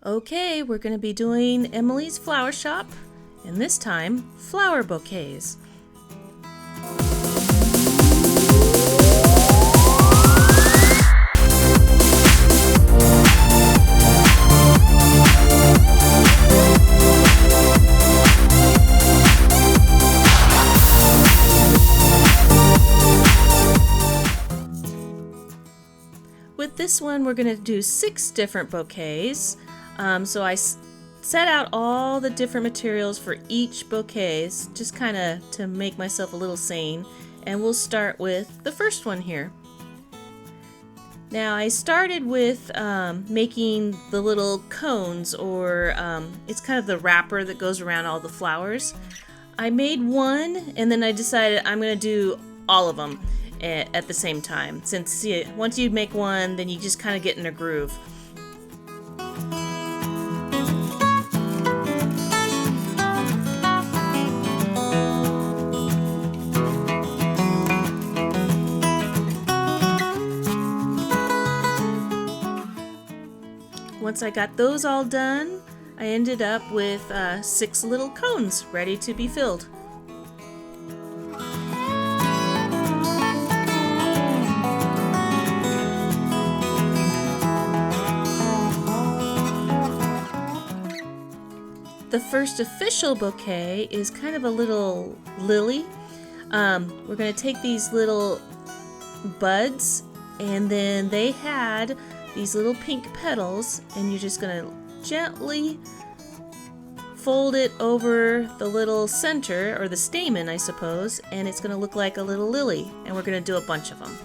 Okay, we're going to be doing Emily's Flower Shop, and this time, flower bouquets. With this one, we're going to do 6 different bouquets. So I set out all the different materials for each bouquets, just kind of to make myself a little sane. And we'll start with the first one here. Now I started with making the little cones, or it's kind of the wrapper that goes around all the flowers. I made one, and then I decided I'm going to do all of them at the same time, since once you make one, then you just kind of get in a groove. Once I got those all done, I ended up with 6 little cones ready to be filled. The first official bouquet is kind of a little lily. We're going to take these little buds, and then they had these little pink petals, and you're just going to gently fold it over the little center, or the stamen I suppose, and it's going to look like a little lily, and we're going to do a bunch of them.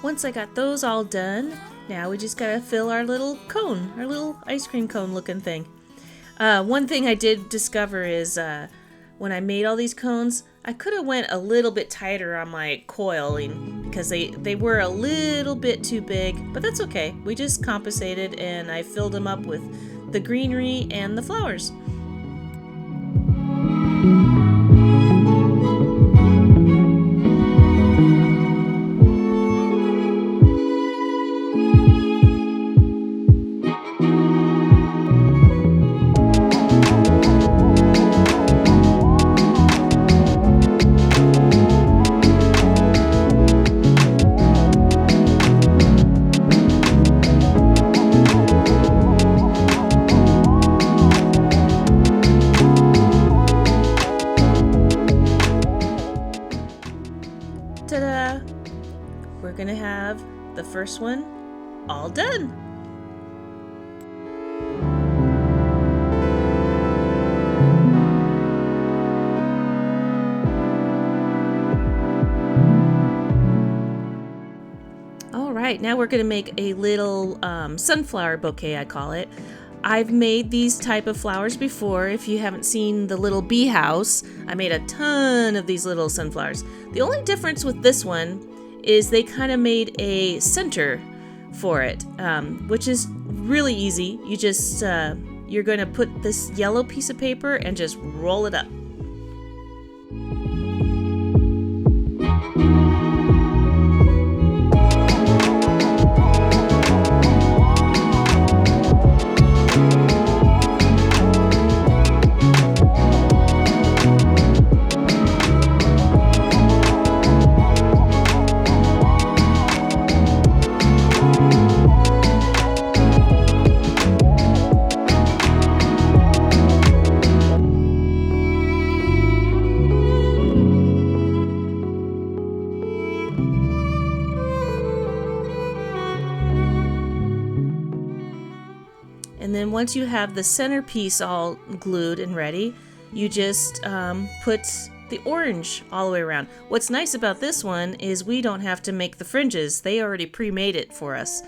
Once I got those all done, now we just gotta fill our little cone, our little ice cream cone looking thing. One thing I did discover is when I made all these cones, I could have went a little bit tighter on my coiling because they were a little bit too big, but that's okay. We just compensated, and I filled them up with the greenery and the flowers. Ta-da! We're gonna have the first one all done. All right, now we're gonna make a little sunflower bouquet, I call it. I've made these type of flowers before. If you haven't seen the little bee house, I made a ton of these little sunflowers. The only difference with this one is they kind of made a center for it, which is really easy. You just, you're going to put this yellow piece of paper and just roll it up. And then once you have the centerpiece all glued and ready, you just put the orange all the way around. What's nice about this one is we don't have to make the fringes. They already pre-made it for us.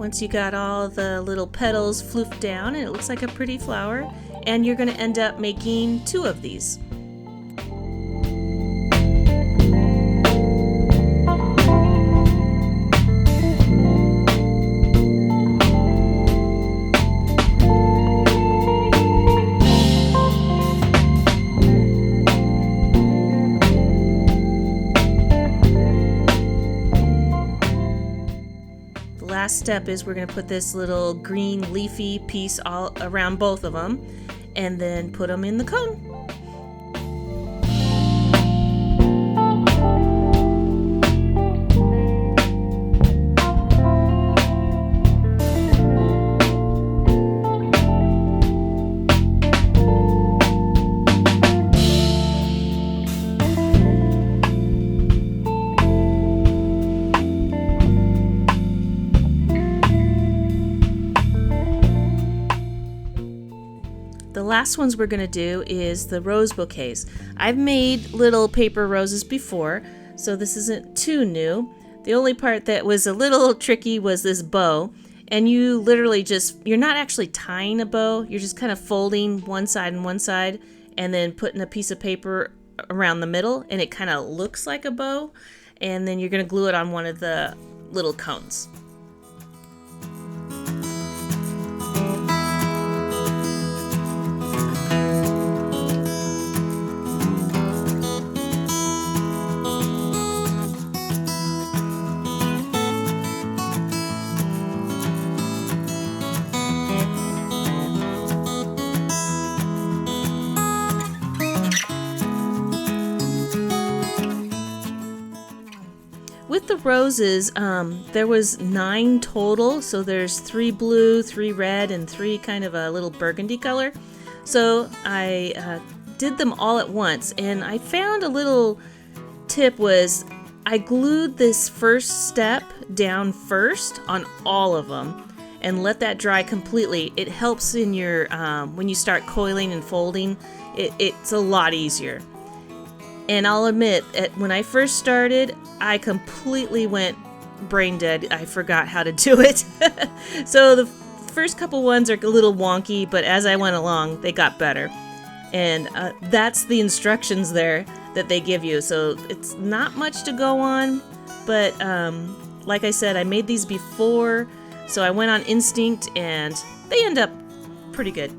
once you got all the little petals floofed down, and it looks like a pretty flower, and you're going to end up making 2 of these. Last step is we're going to put this little green leafy piece all around both of them and then put them in the cone. The last ones we're going to do is the rose bouquets. I've made little paper roses before, so this isn't too new. The only part that was a little tricky was this bow, and you literally you're not actually tying a bow, you're just kind of folding one side and one side and then putting a piece of paper around the middle, and it kind of looks like a bow, and then you're going to glue it on one of the little cones. With the roses, there was 9 total, so there's 3 blue, 3 red, and 3 kind of a little burgundy color. So I did them all at once, and I found a little tip was I glued this first step down first on all of them and let that dry completely. It helps in your when you start coiling and folding, it's a lot easier. And I'll admit, when I first started, I completely went brain dead. I forgot how to do it. So the first couple ones are a little wonky, but as I went along, they got better. And that's the instructions there that they give you. So it's not much to go on, but like I said, I made these before, so I went on instinct, and they end up pretty good.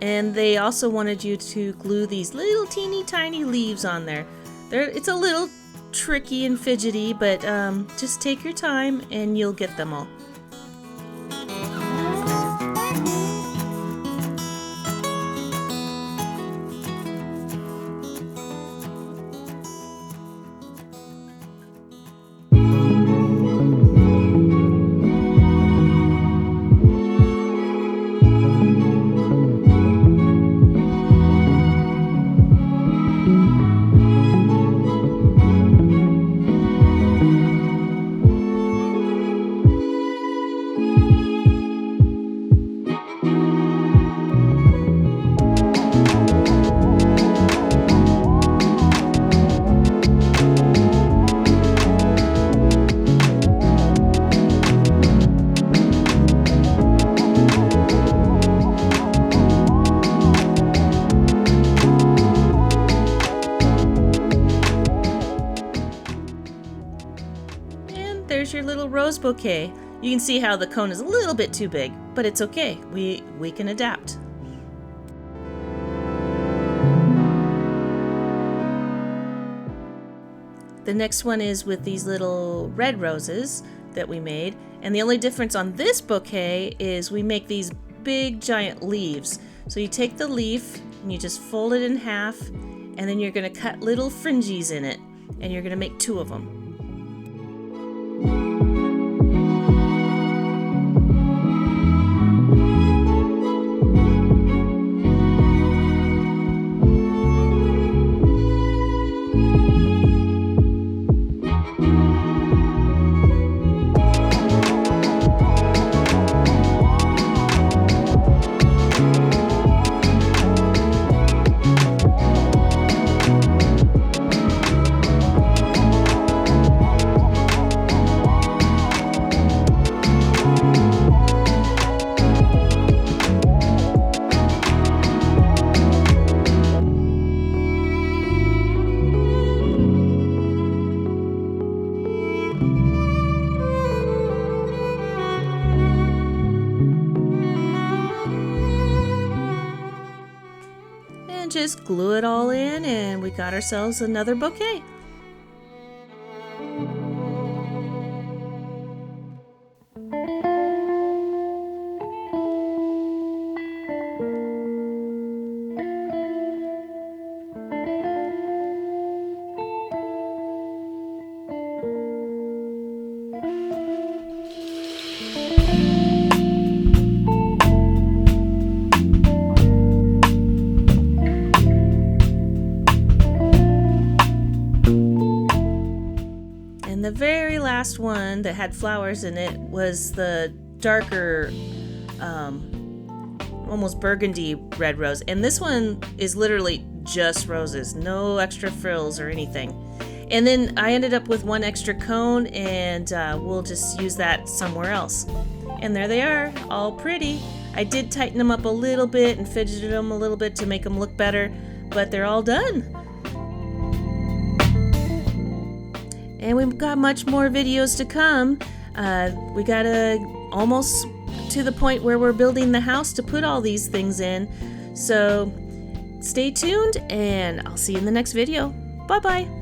And they also wanted you to glue these little teeny tiny leaves on there. It's a little tricky and fidgety, but just take your time and you'll get them all. There's your little rose bouquet. You can see how the cone is a little bit too big, but it's okay. We can adapt. The next one is with these little red roses that we made, and the only difference on this bouquet is we make these big giant leaves. So you take the leaf and you just fold it in half, and then you're going to cut little fringes in it, and you're going to make 2 of them. and just glue it all in, and we got ourselves another bouquet. And the very last one that had flowers in it was the darker, almost burgundy red rose. And this one is literally just roses, no extra frills or anything. And then I ended up with one extra cone, and we'll just use that somewhere else. And there they are, all pretty. I did tighten them up a little bit and fidgeted them a little bit to make them look better, but they're all done. And we've got much more videos to come. We got almost to the point where we're building the house to put all these things in. So stay tuned, and I'll see you in the next video. Bye-bye.